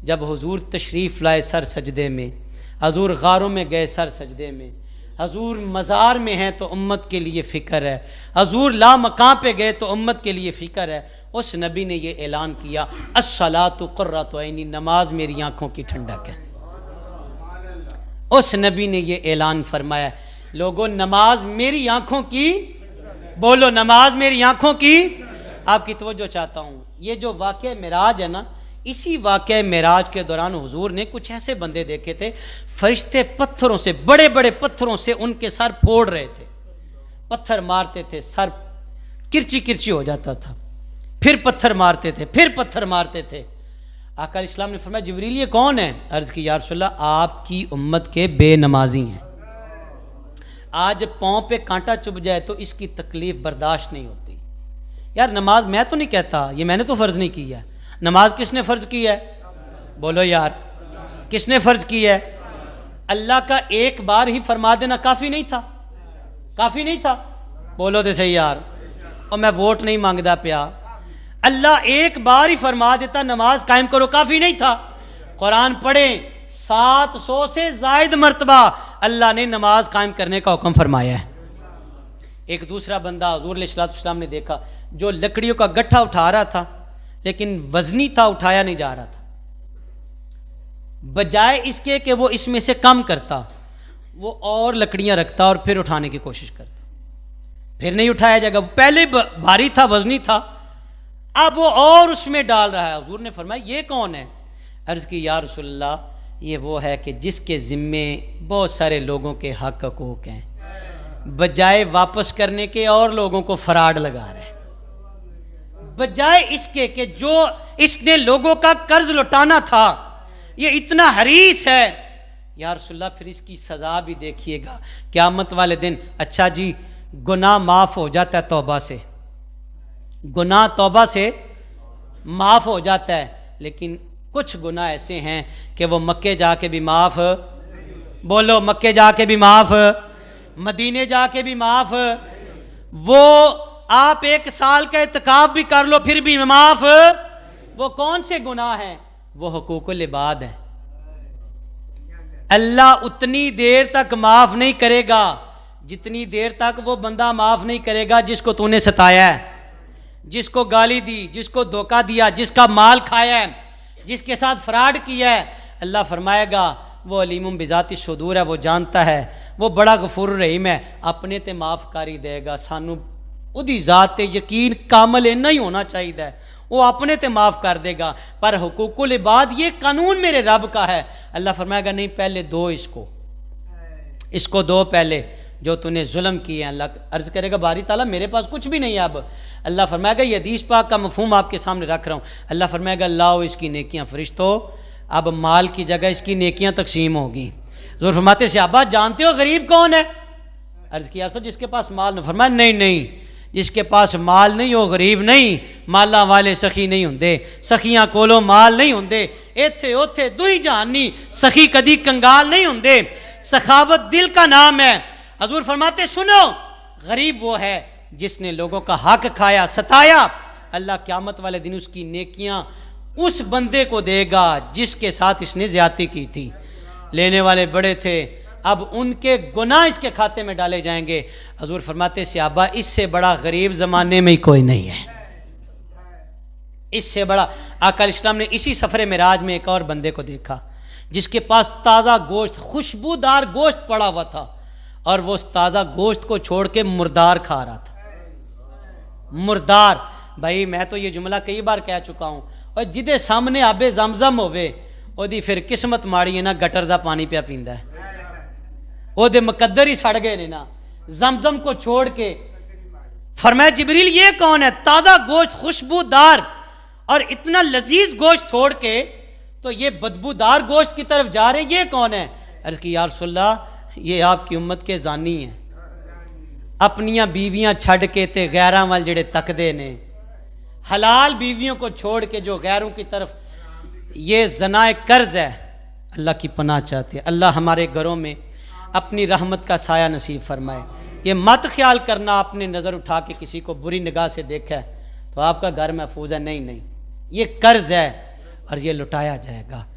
जब हुजूर तशरीफ़ लाए सर सजदे में, हजूर गारों में गए सर सजदे में, हजूर मज़ार में हैं तो उम्मत के लिए फ़िक्र है, हजूर ला मकां पे गए तो उम्मत के लिए फ़िक्र है। उस नबी ने ये ऐलान किया, अस्सलातु कुर्रतु ऐनी, नमाज मेरी आँखों की ठंडक है। उस नबी ने ये ऐलान फरमाया, लोगों नमाज मेरी आँखों की, बोलो नमाज मेरी आँखों की। आपकी तवज्जो चाहता हूँ, ये जो वाक़या मेराज है ना, इसी वाक़या मेराज के दौरान हुजूर ने कुछ ऐसे बंदे देखे थे, फरिश्ते पत्थरों से, बड़े बड़े पत्थरों से उनके सर फोड़ रहे थे, पत्थर मारते थे, सर किरची किरची हो जाता था, फिर पत्थर मारते थे, फिर पत्थर मारते थे। आका इस्लाम ने फरमाया, जिब्रील ये कौन है? अर्ज़ की या रसूलल्लाह, आपकी उम्मत के बेनमाजी हैं। आज पाँव पे कांटा चुभ जाए तो इसकी तकलीफ बर्दाश्त नहीं होती। यार नमाज मैं तो नहीं कहता, ये मैंने तो फ़र्ज़ नहीं की है। नमाज किसने फ़र्ज़ की है? बोलो यार, किसने फ़र्ज़ की है? अल्लाह का एक बार ही फरमा देना काफ़ी नहीं था? काफ़ी नहीं था? बोलो तो सही यार। और मैं वोट नहीं मांगता पिया, अल्लाह एक बार ही फरमा देता नमाज कायम करो, काफ़ी नहीं था? कुरान पढ़ें, 700 से ज़ायद मरतबा अल्लाह ने नमाज कायम करने का हुक्म फरमाया है। एक दूसरा बंदा हुज़ूर अलैहिस्सलाम ने देखा, जो लकड़ियों का गट्ठा उठा रहा था लेकिन वजनी था, उठाया नहीं जा रहा था। बजाय इसके कि वो इसमें से कम करता, वो और लकड़ियां रखता और फिर उठाने की कोशिश करता, फिर नहीं उठाया जाएगा। पहले भारी था, वजनी था, अब वो और उसमें डाल रहा है। हुजूर ने फरमाया, ये कौन है? अर्ज़ की या रसूलल्लाह, ये वो है कि जिसके ज़िम्मे बहुत सारे लोगों के हक हकूक़ हैं, बजाय वापस करने के और लोगों को फराड लगा रहा है, बजाय इसके कि जो इसने लोगों का कर्ज लौटाना था, ये इतना हरीस है। या रसूलल्लाह, फिर इसकी सज़ा भी देखिएगा क़यामत वाले दिन। अच्छा जी, गुनाह माफ़ हो जाता है तौबा से, गुनाह तौबा से माफ़ हो जाता है, लेकिन कुछ गुनाह ऐसे हैं कि वो मक्के जाके भी माफ़, बोलो मक्के जाके भी माफ़, मदीने जाके भी माफ़, वो आप 1 साल का इत्काफ भी कर लो फिर भी माफ़। वो कौन से गुनाह हैं? वो हुकूकुल इबाद है। अल्लाह उतनी देर तक माफ़ नहीं करेगा जितनी देर तक वो बंदा माफ़ नहीं करेगा जिसको तूने सताया है, जिसको गाली दी, जिसको धोखा दिया, जिसका माल खाया है, जिसके साथ फ्रॉड किया है। अल्लाह फरमाएगा वो अलीमुम बिज़ाति सुदूर है, वो जानता है, वो बड़ा गफूर रहीम है, अपने ते माफ़ कर ही देगा। सानू उदी ज़ात ते यकीन कामल इन्ना ही होना चाहिए, वो अपने ते माफ़ कर देगा। पर हुकूकुल इबाद, ये कानून मेरे रब का है। अल्लाह फरमाएगा नहीं, पहले दो इसको दो पहले, जो तूने जुल्म किए हैं। अल्लाह अर्ज़ करेगा बारी ताला मेरे पास कुछ भी नहीं है। अब अल्लाह फरमाएगा, ये हदीस पाक का मफहूम आपके सामने रख रहा हूँ। अल्लाह फरमाएगा, लाओ इसकी नेकियां फरिश्तों, अब माल की जगह इसकी नेकियां तकसीम होगी। ज़रूर फरमाते सहाबा, जानते हो गरीब कौन है? अर्ज़ किया, सो जिसके पास माल न। फरमाया नहीं, जिसके पास माल नहीं हो गरीब नहीं, माला वाले सखी नहीं होंगे, सखियां कोलों माल नहीं होंगे, इत्थे उथे दुई जहानी सखी कदी कंगाल नहीं होंगे। सखावत दिल का नाम है। हजूर फरमाते, सुनो, गरीब वो है जिसने लोगों का हक खाया, सताया। अल्लाह क़यामत वाले दिन उसकी नेकियां उस बंदे को देगा जिसके साथ इसने ज्यादती की थी। लेने वाले बड़े थे, अब उनके गुनाह इसके खाते में डाले जाएंगे। हजूर फरमाते, सहाबा, इससे बड़ा गरीब ज़माने में ही कोई नहीं है, इससे बड़ा। आका इस्लाम ने इसी सफ़र मेराज में एक और बंदे को देखा जिसके पास ताज़ा गोश्त, खुशबूदार गोश्त पड़ा हुआ था, और वो उस ताज़ा गोश्त को छोड़ के मुर्दार खा रहा था। मुर्दार, भाई मैं तो ये जुमला कई बार कह चुका हूँ, और जिदे सामने आबे जमजम होवे ओदी फिर किस्मत माड़ी है ना, गटर दा पानी पिया पींदा है, ओदे मुकद्दर ही सड़ गए ने ना, जमजम को छोड़ के। फरमाया, जिब्रील ये कौन है? ताज़ा गोश्त, खुशबूदार और इतना लजीज गोश्त छोड़ के तो ये बदबूदार गोश्त की तरफ जा रहे, ये कौन है? अर्ज़ की या रसूलल्लाह, ये आपकी उम्मत के जानी हैं, अपनियां बीवियां छड़ के ते गैरां वाल जेड़े तकदे ने, हलाल बीवियों को छोड़ के जो गैरों की तरफ, ये ज़नाए कर्ज है। अल्लाह की पनाह चाहते हैं। अल्लाह हमारे घरों में अपनी रहमत का साया नसीब फरमाए। ये मत ख्याल करना आपने नज़र उठा के किसी को बुरी निगाह से देखा है तो आपका घर महफूज है, नहीं, ये कर्ज है। और ये लुटाया जाएगा।